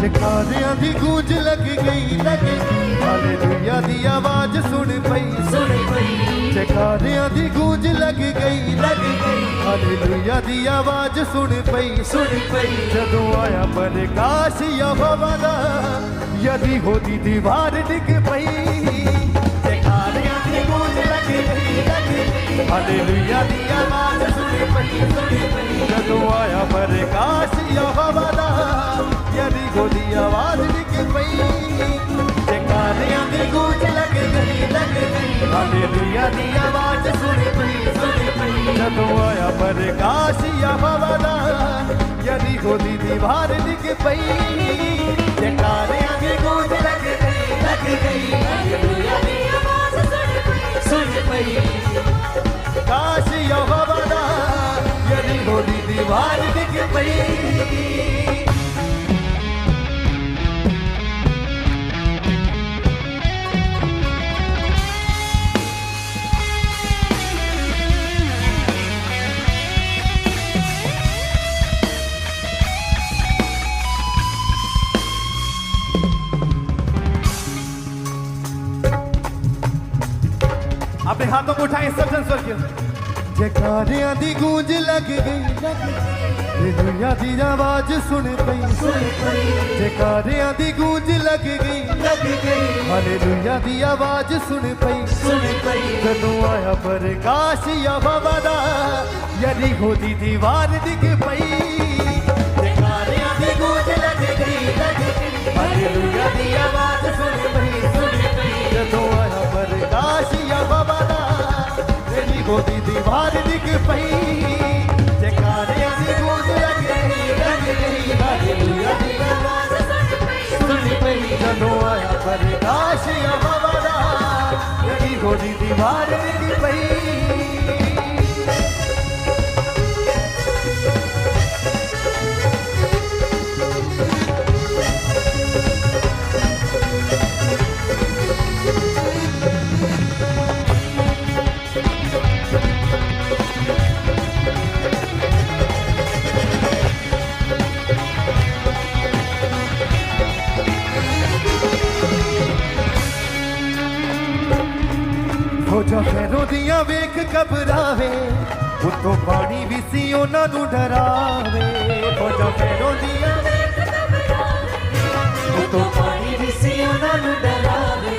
जयकारियां दी गूंज लग गई हालेलुया दी आवाज सुन पई जयकारियां दी गूंज लग गई हालेलुया दी आवाज सुन पई जदों आया प्रकाश यहोवा दा यदि होती दीवार डिग पई जयकारियां दी गूंज लग गई हालेलुया दी आवाज सुन पई जदों आया प्रकाश यहोवा दा यदि होती आवाज डिग पई जयकारियां दी गूंज लग गई हालेलुया दी आवाज सुन पई जदों आया प्रकाश यहोवा दा यदि होती दीवार डिग पई जयकारियां दी गूंज लग गई हालेलुया दी आवाज सुन पई काश यहोवा दा यदि होती दीवार डिग पई अपने हाथों को उठाएं सब जन स्वर्ग जयकारियां दी गूंज लग गई हालेलुया दी आवाज सुन पई जयकारियां दी गूंज लग गई हालेलुया दी आवाज सुन पई जदों आया प्रकाश यहोवा दा यदि होती दीवार डिग पई जयकारियां दी गूंज लग गई हालेलुया दी आवाज सुन पई जदों आया प्रकाश यहोवा दा यदि होती दीवार डिग पई जयकारियां दी गूंज लग गई हालेलुया दी आवाज सुन पई जदों आया प्रकाश यहोवा दा यदि होती दीवार डिग पई जो खैरों दिया वेख घबरावे उतों पानी भी सी उन्हां नूं डरावे जो खैरों दिया उतों पानी भी सी उन्हां नूं डरावे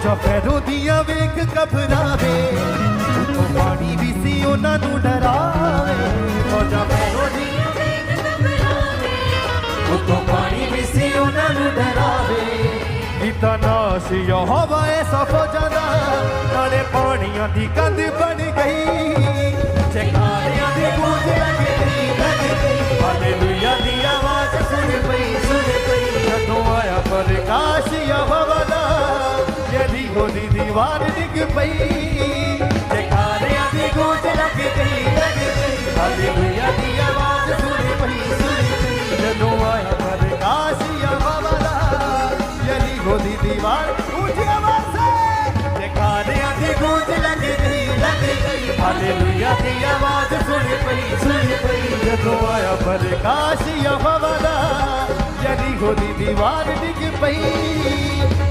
जो खैरों दिया वेख घबरावे उतों पानी भी सी उन्हां नूं डरावे जो खैरों दिया वेख घबरावे उतों पानी भी सी उन्हां नूं डरावे गीता नाश यहोवा ऐसा फौजां नाले पानियां दी कंध बन गई जयकारियां दी गूंज लग गई हालेलुया दी आवाज सुन पई जदों आया प्रकाश यहोवा दा यदि होती दीवार डिग पई जयकारियां दी गूंज लग गई हालेलुया दी आवाज सुन पई जदों आया प्रकाश यहोवा दा यदि होती दीवार ऊंची आवाज से जयकारियां दी गूंज लग गई हालेलुया दी आवाज सुन पई जदों आया प्रकाश यहोवा दा यदि होती दीवार डिग पई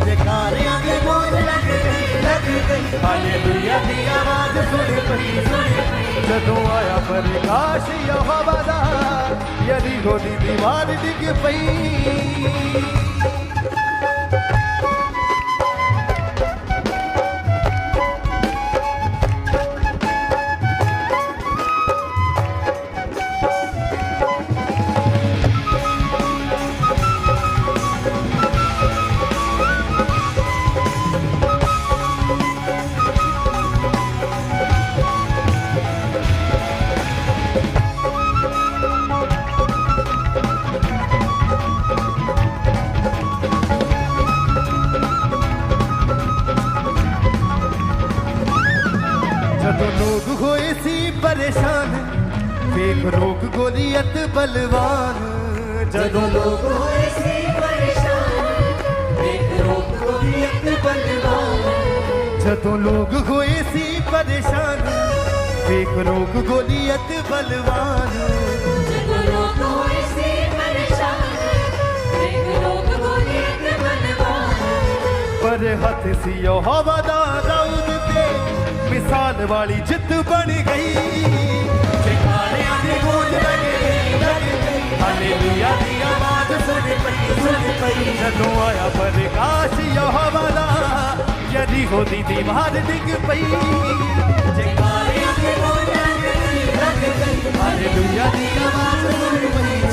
जयकारियां दी गूंज लग गई हालेलुया दी आवाज सुन पई जदों आया प्रकाश यहोवा दा यदि होती दीवार डिग पई परेशान वेख रोग गोलियत बलवान जदों लोग होए सी परेशान वेख रोग गोलियत बलवान जदों लोग होए सी परेशान वेख रोग गोलियत बलवान जदों लोग होए सी परेशान वेख पर हथ सी हवा दा दाऊद ते मिसाल वाली जित बन गई जयकारियां दी गूंज लग गई हालेलुया दी आवाज सुन पई जदों आया प्रकाश यहोवा दा यरीहो दी दीवार डिग पई जयकारियां दी गूंज लग गई हालेलुया दी आवाज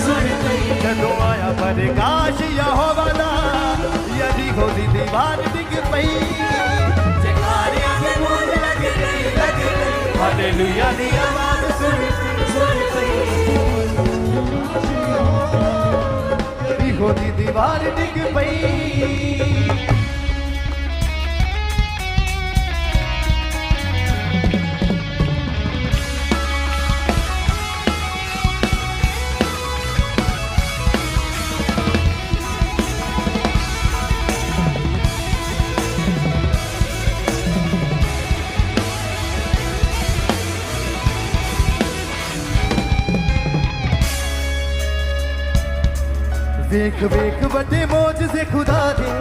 सुन पई जदों आया प्रकाश यहोवा दा यरीहो दी दीवार डिग पई जयकारियां दी गूंज लग गई हालेलुया दी आवाज सुन पई यरीहो दी दीवार डिग पई वेख वेख बड़े मौजज़े खुदा दे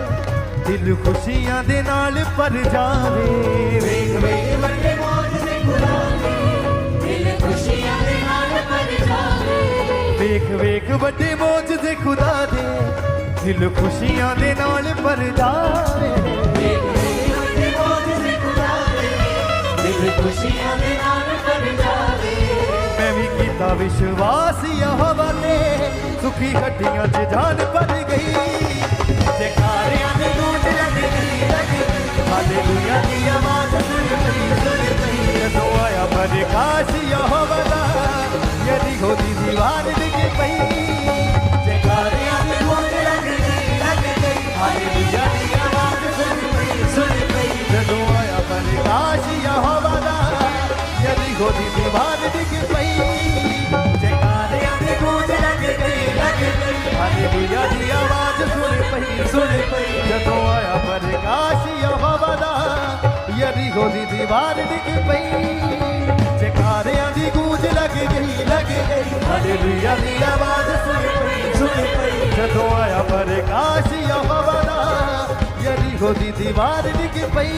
दिल खुशियां दे नाल भर जावे वेख वेख बड़े मौजज़े खुदा दे दिल खुशियां दे नाल भर जावे वेख वेख बड़े मौजज़े खुदा दे दिल खुशियां दे नाल भर जावे वेख वेख बड़े मौजज़े खुदा दे दिल खुशियां दे नाल भर जावे मैं भी कीता विश्वास यहोवा ते सुखी हड्डियां च जान भर गई जयकारियां दी गूंज लग गई हालेलुया दी आवाज सुन पई जदों आया प्रकाश यहोवा दा यरीहो दी दीवार डिग पई जयकारियां दी गूंज लग गई हालेलुया दी आवाज सुन पई जदों आया प्रकाश यहोवा दा यरीहो दी दीवार डिग पई जयकारियां दी गूंज लग गई हालेलुया दी आवाज सुन पई जदों आया प्रकाश यहोवा दा यरीहो दी दीवार डिग पई जयकारियां दी गूंज लग गई हालेलुया दी आवाज सुन पई जदों आया प्रकाश यहोवा दा यरीहो दी दीवार डिग पई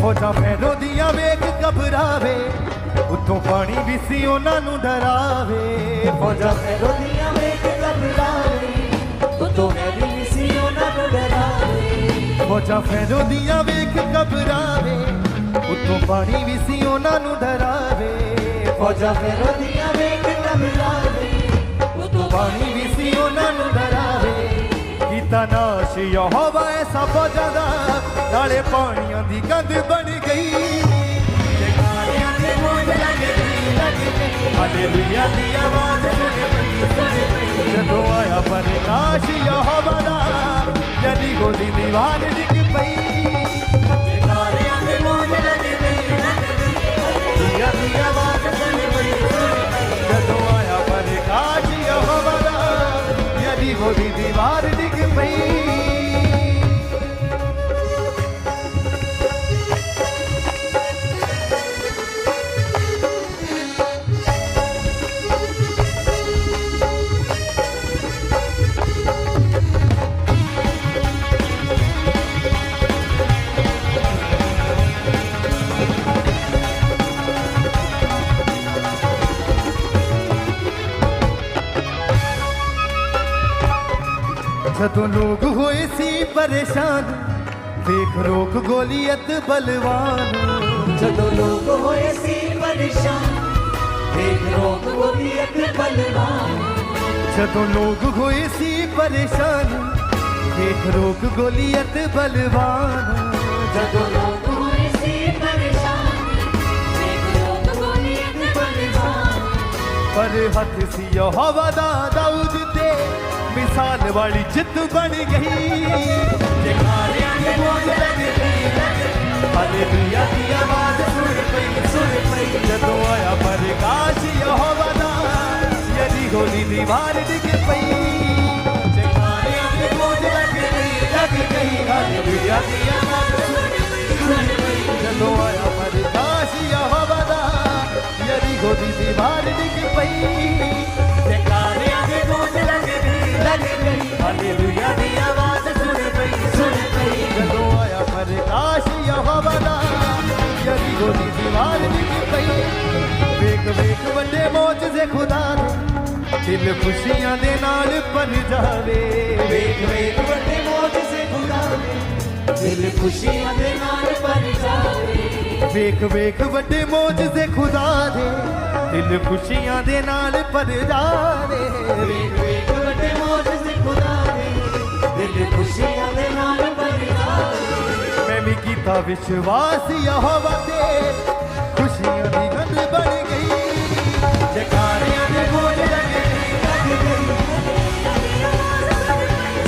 फौजां फैरों दियां वेख घबरावे उत्तों पानी भी सी उन्हां नूं डरावे फौजां फैरों दियां वेख घबरावे उत्तों पानी भी सी उन्हां नूं डरावे फौजां फैरों दियां वेख घबरावे उत्तों पानी भी सी उन्हां नूं डरावे फौजां फैरों दियां वेख घबरावे उत्तों पानी भी सी उन्हां नूं डरावे कीता नाश यहोवा ऐसा फौजां दा नाले पानियां दी कंध बन गई जयकारियां दी गूंज लग गई हालेलुया दी आवाज सुन पई जदों आया प्रकाश यहोवा दा यरीहो दी दीवार डिग पई जयकारियां दी गूंज लग गई हालेलुया दी आवाज सुन पई जदों आया प्रकाश यहोवा दा यरीहो दी दीवार डिग पई जदों लोग होए सी परेशान देख रोक गोलियत बलवान जदों लोग होए सी परेशान देख रोक गोलियत बलवान जदों लोग होए सी परेशान देख रोक गोलियत बलवान जदों लोग होए सी परेशान देख रोक गोलियत बलवान पर हथ सी यहोवा दा दाऊद ते मिसाल वाली जित बन गई जयकारियां दी गूंज लग गई हालेलुया दी आवाज सुन पई जदों आया प्रकाश यहोवा दा यरीहो दी दीवार डिग पई जयकारियां दी गूंज लग गई हालेलुया दी आवाज सुन पई जदों आया प्रकाश यहोवा दा यरीहो दी दीवार डिग पई जयकारियां दी गूंज लग गई हालेलुया दी आवाज सुन पई जदों खुदा दे दिल खुशियां दे नाल भर जावे ਵੇਖ ਵੇਖ ਵੱਡੇ ਮੌਜਜ਼ੇ ਖੁਦਾ ਦੇ ਦਿਲ ਖੁਸ਼ੀਆਂ ਦੇ ਨਾਲ ਭਰ ਜਾਵੇ ਵੇਖ ਵੇਖ ਵੱਡੇ ਮੌਜਜ਼ੇ ਖੁਦਾ ਦੇ ਦਿਲ ਖੁਸ਼ੀਆਂ ਦੇ ਨਾਲ ਭਰ ਜਾਵੇ ਵੇਖ ਵੇਖ ਵੱਡੇ ਮੌਜਜ਼ੇ ਖੁਦਾ ਦੇ ਦਿਲ ਖੁਸ਼ੀਆਂ ਦੇ ਨਾਲ ਭਰ ਜਾਵੇ ਮੈਂ ਵੀ ਕੀਤਾ ਵਿਸ਼ਵਾਸ ਯਹੋਵਾ ਤੇ ਖੁਸ਼ੀਆਂ ਦੀ ਗੰਢ ਬਣ ਗਈ ਜਕਾਰਿਆਂ ਦੇ ਬੋਝ ਲੱਗੇ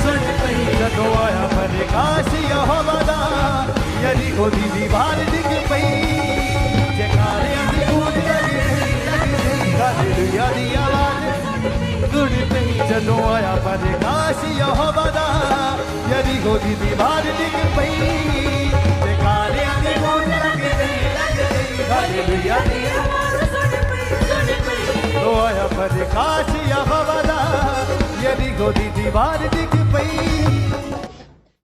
ਸੁਣ ਪਈ ਜਦੋਂ ਆਇਆ ਪ੍ਰਕਾਸ਼ ਯਹੋਵਾ ਦਾ ਯਰੀਕੋ ਦੀ ਦੀਵਾਰ ਡਿੱਗ ਪਈ ਜਕਾਰਿਆਂ ਦੀ ਗੂੰਜ ਲੱਗੇ ਹਾਲੇਲੂਇਆ ਦੀ ਆਵਾਜ਼ ਗੁੜ ਪਈ ਜਦੋਂ ਆਇਆ ਪ੍ਰਕਾਸ਼ ਯਹੋਵਾ ਦਾ ਯਰੀਕੋ ਦੀ ਦੀਵਾਰ ਡਿੱਗ ਪਈ ਜਕਾਰਿਆਂ ਦੀ ਗੂੰਜ ਲੱਗੇ ਹਾਲੇਲੂਇਆ ਦੀ ਜਦੋਂ ਆਇਆ ਪ੍ਰਕਾਸ਼ ਯਹੋਵਾ ਦਾ ਯਰੀਕੋ ਦੀ ਦੀਵਾਰ ਡਿੱਗ ਪਈ